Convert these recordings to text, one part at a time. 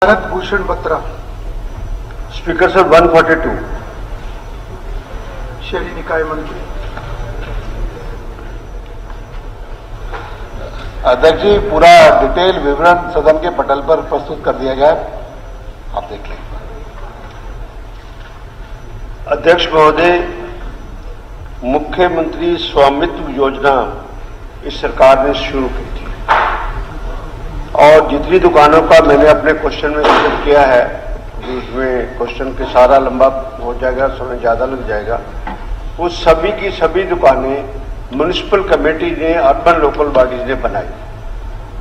Bharat Bhushan Batra. Speaker sir 142। शहरी निकाय मंत्री। अध्यक्ष जी, पूरा डिटेल विवरण सदन के पटल पर प्रस्तुत कर दिया गया है, आप देख लें। अध्यक्ष महोदय, मुख्यमंत्री स्वामित्व योजना इस सरकार ने शुरू की थी और जितनी दुकानों का मैंने अपने क्वेश्चन में जिक्र किया है, उसमें क्वेश्चन के सारा लंबा हो जाएगा, समय ज्यादा लग जाएगा। उस सभी की सभी दुकानें म्युनिसिपल कमेटी ने, अर्बन लोकल बॉडीज ने बनाई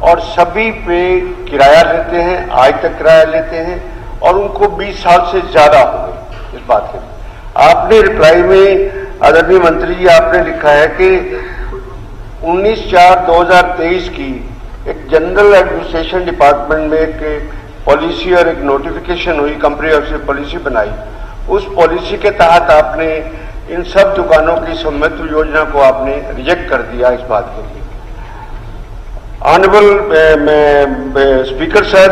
और सभी पे किराया लेते हैं, आज तक किराया लेते हैं और उनको 20 साल से ज्यादा हो गए इस बात के। आपने रिप्लाई में आदरणीय मंत्री जी आपने लिखा है कि 19/4/2023 की एक जनरल एडमिनिस्ट्रेशन डिपार्टमेंट में एक पॉलिसी और एक नोटिफिकेशन हुई, कंप्रिहेंसिव पॉलिसी बनाई। उस पॉलिसी के तहत आपने इन सब दुकानों की स्वामित्व योजना को आपने रिजेक्ट कर दिया इस बात के लिए। ऑनरेबल स्पीकर सर,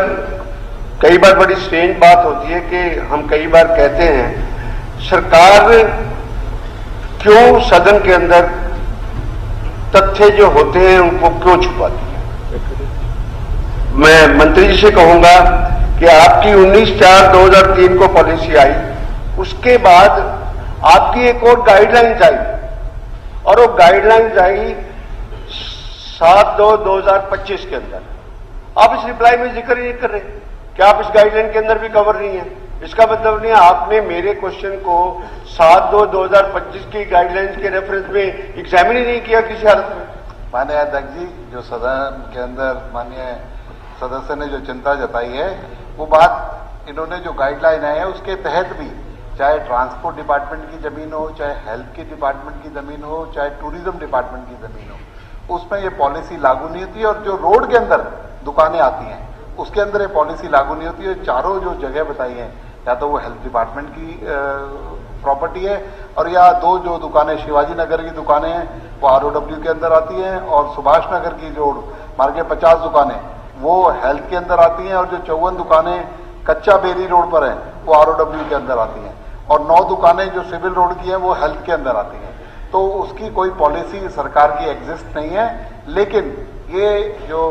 कई बार बड़ी स्ट्रेंज बात होती है कि हम कई बार कहते हैं सरकार क्यों सदन के अंदर तथ्य जो होते हैं उनको क्यों छुपाती है। मैं मंत्री जी से कहूंगा कि आपकी 19/4/2003 को पॉलिसी आई, उसके बाद आपकी एक और गाइडलाइंस आई और वो गाइडलाइंस आई 7/2/2025 के अंदर। आप इस रिप्लाई में जिक्र नहीं कर रहे कि आप इस गाइडलाइन के अंदर भी कवर नहीं है। इसका मतलब नहीं आपने मेरे क्वेश्चन को 7/2/2025 की गाइडलाइंस के रेफरेंस में एग्जामिन ही नहीं किया किसी हालत में। माननीय अध्यक्ष जी, जो सदन के अंदर माननीय सदस्य ने जो चिंता जताई है, वो बात इन्होंने जो गाइडलाइन है उसके तहत भी, चाहे ट्रांसपोर्ट डिपार्टमेंट की जमीन हो, चाहे हेल्थ के डिपार्टमेंट की जमीन हो, चाहे टूरिज्म डिपार्टमेंट की जमीन हो, उसमें ये पॉलिसी लागू नहीं होती है। और जो रोड के अंदर दुकानें आती हैं उसके अंदर ये पॉलिसी लागू नहीं होती है। चारों जो जगह बताई हैं, या तो वो हेल्थ डिपार्टमेंट की प्रॉपर्टी है और या दो जो दुकानें शिवाजी नगर की दुकानें हैं वो ROW के अंदर आती हैं और सुभाष नगर की जो मार्ग 50 दुकानें वो हेल्थ के अंदर आती हैं और जो 54 दुकानें कच्चा बेरी रोड पर हैं वो ROW के अंदर आती हैं और 9 दुकानें जो सिविल रोड की हैं वो हेल्थ के अंदर आती हैं। तो उसकी कोई पॉलिसी सरकार की एग्जिस्ट नहीं है, लेकिन ये जो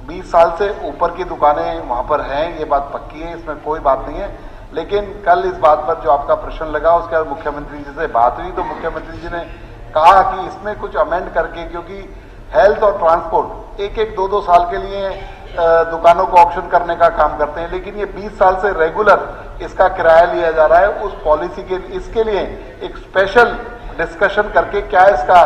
20 साल से ऊपर की दुकानें वहां पर हैं, ये बात पक्की है, इसमें कोई बात नहीं है। लेकिन कल इस बात पर जो आपका प्रश्न लगा उसके बाद मुख्यमंत्री जी से बात हुई तो मुख्यमंत्री जी ने कहा कि इसमें कुछ अमेंड करके, क्योंकि हेल्थ और ट्रांसपोर्ट एक 2-2 साल के लिए दुकानों को ऑप्शन करने का काम करते हैं, लेकिन ये 20 साल से रेगुलर इसका किराया लिया जा रहा है। उस पॉलिसी के इसके लिए एक स्पेशल डिस्कशन करके क्या इसका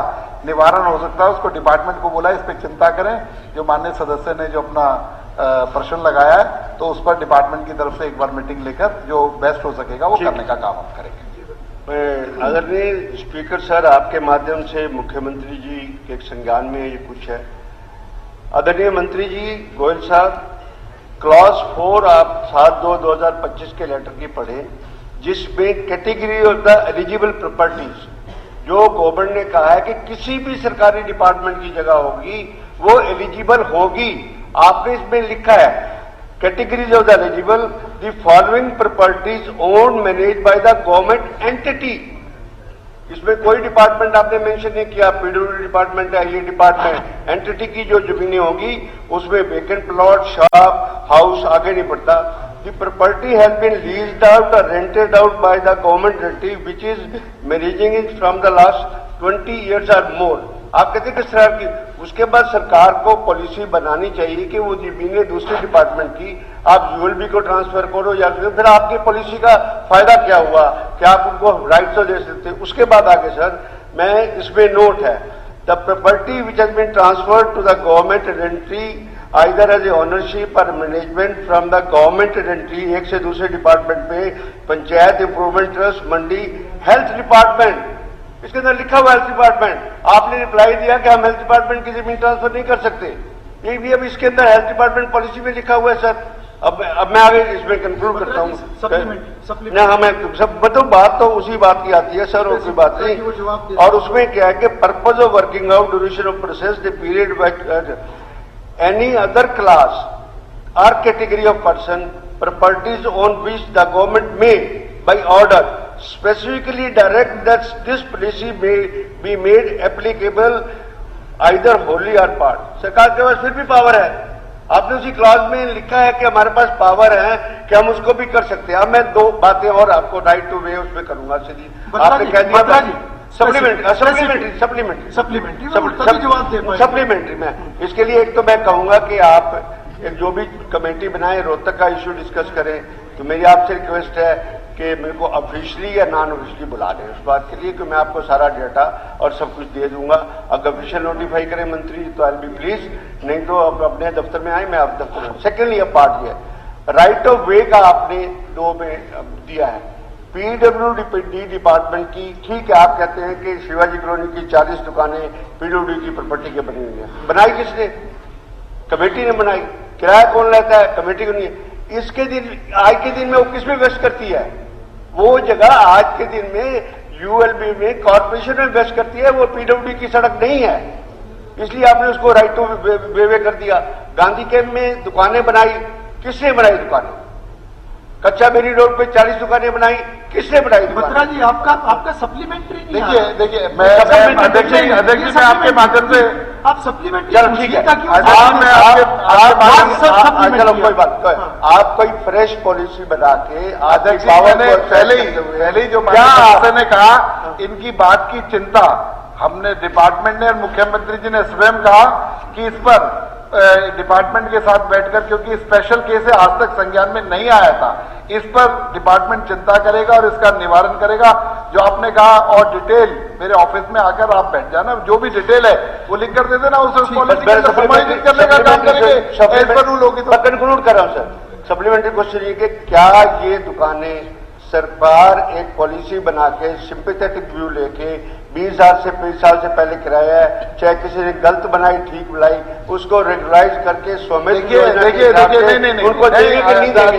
निवारण हो सकता है, उसको डिपार्टमेंट को बोला इस पर चिंता करें। जो माननीय सदस्य ने जो अपना प्रश्न लगाया है तो उस पर डिपार्टमेंट की तरफ से एक बार मीटिंग लेकर जो बेस्ट हो सकेगा वो करने का काम हम करेंगे। आदरणीय स्पीकर सर, आपके माध्यम से मुख्यमंत्री जी के संज्ञान में ये कुछ है। आदरणीय मंत्री जी गोयल साहब, क्लॉज 4 आप 7/2/2025 के लेटर की पढ़े, जिसमें category of the eligible properties जो गवर्नमेंट ने कहा है कि किसी भी सरकारी डिपार्टमेंट की जगह होगी वो एलिजिबल होगी। आपने इसमें लिखा है categories of the eligible, the following properties owned manage by the government entity. इसमें कोई डिपार्टमेंट आपने मेंशन नहीं किया, PWD डिपार्टमेंट है, ये डिपार्टमेंट एंटिटी की जो जमीनें होगी उसमें वेकेंट प्लॉट, शॉप, हाउस आगे नहीं पड़ता। The property has been leased out और rented out by the government entity which is managing it from the last 20 years और मोर। आप कहते हैं किस तरह की, उसके बाद सरकार को पॉलिसी बनानी चाहिए कि वो जमीनें दूसरे डिपार्टमेंट की आप ULB को ट्रांसफर करो, या फिर आपकी पॉलिसी का फायदा क्या हुआ कि आप उनको राइट तो दे सकते। उसके बाद आगे सर, मैं इसमें नोट है the property which has been transferred to the government entity either as a ownership और management from the government entity, एक से दूसरे डिपार्टमेंट पे, panchayat improvement trust, mandi, health department, इसके अंदर लिखा हुआ हेल्थ डिपार्टमेंट। आपने रिप्लाई दिया कि हम हेल्थ डिपार्टमेंट की जमीन ट्रांसफर नहीं कर सकते, ये भी अब इसके अंदर हेल्थ डिपार्टमेंट पॉलिसी में लिखा हुआ है सर। अब मैं आगे इसमें कंक्लूड करता हूँ ना, हमें सब मतलब बात तो उसी बात की आती है सर, और कोई बात नहीं। और उसमें क्या है कि purpose of working out duration of process the period by any other class or category of person properties on which the government may, by order, specifically direct that this policy may be made applicable either wholly or part. सरकार के पास फिर भी power है। आपने उसी clause में लिखा है कि हमारे पास पावर है कि हम उसको भी कर सकते हैं। अब मैं दो बातें और आपको राइट टू वे उसमें करूंगा सीधी। आपने कह दिया सप्लीमेंट्री में इसके लिए एक तो मैं कहूंगा कि आप एक जो भी कमेटी बनाए रोहतक का इश्यू डिस्कस करें, तो मेरी आपसे रिक्वेस्ट है कि मेरे को ऑफिशियली या नॉन ऑफिशियली बुला दें उस बात के लिए कि मैं आपको सारा डेटा और सब कुछ दे दूंगा। अगर ऑफिशियल नोटिफाई करें मंत्री तो आई बी प्लीज, नहीं तो आप अपने दफ्तर में आए, मैं आप दफ्तर में। सेकेंडली अब पार्ट ये राइट ऑफ वे का आपने दो में दिया है पीडब्ल्यूडी डिपार्टमेंट की। ठीक है, आप कहते हैं कि शिवाजी कॉलोनी की 40 दुकानें पीडब्ल्यूडी की प्रॉपर्टी के बनी हुई है। बनाई किसने? कमेटी ने बनाई। किराया कौन लेता है? कमेटी को नहीं है। इसके दिन आज के दिन में वो किस में इन्वेस्ट करती है? वो जगह आज के दिन में यूएलबी में कॉर्पोरेशन में इन्वेस्ट करती है, वो पीडब्ल्यूडी की सड़क नहीं है, इसलिए आपने उसको राइट टू वे कर दिया। गांधी कैंप में दुकानें बनाई, किसने बनाई दुकानें? कच्चा बेरी रोड पे 40 दुकानें बनाई, किसने बनाई? बत्रा जी आपका सप्लीमेंट्री नहीं। देखिए मैं अध्यक्ष जी मैं आपके माध्यम से आप सप्लीमेंट्री चलो ठीक है, चलो कोई बात, आप कोई फ्रेश पॉलिसी बना के अध्यक्ष जी पहले ही जो माननीय ने कहा इनकी बात की चिंता हमने डिपार्टमेंट ने और मुख्यमंत्री जी ने स्वयं कहा कि इस पर डिपार्टमेंट के साथ बैठकर, क्योंकि स्पेशल केस है आज तक संज्ञान में नहीं आया था, इस पर डिपार्टमेंट चिंता करेगा और इसका निवारण करेगा। जो आपने कहा और डिटेल मेरे ऑफिस में आकर आप बैठ जाना, जो भी डिटेल है वो लिख कर दे देना, उस पॉलिसी समायोजित करने का काम करेंगे। कंक्लूड कर रहा हूं सर। सप्लीमेंट्री क्वेश्चन ये कि क्या ये दुकानें सरकार एक पॉलिसी बना के सिंपैथेटिक व्यू लेके 20 साल से 20 साल से पहले किराया है, चाहे किसी ने गलत बनाई ठीक बनाई, उसको रेगुलाइज करके देखिए नहीं उनको देंगे कि नहीं देंगे?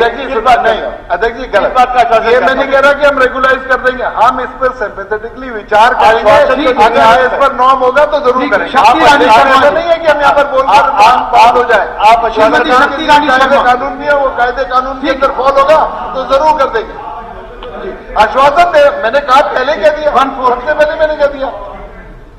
अध्यक्ष जी गलत बात का, ये मैं नहीं कह रहा कि हम रेगुलाइज कर देंगे, हम इस पर सिंपैथेटिकली विचार करेंगे। अगर इस पर नॉर्म होगा तो जरूर करेंगे। ऐसा नहीं है कि हम यहाँ पर बोलकर बात हो जाए। आप कानून भी है, वो कायदे कानून के अंदर फॉलो होगा तो जरूर कर देंगे। आश्वासन दे, मैंने कहा पहले कह दिया, सबसे पहले मैंने कह दिया।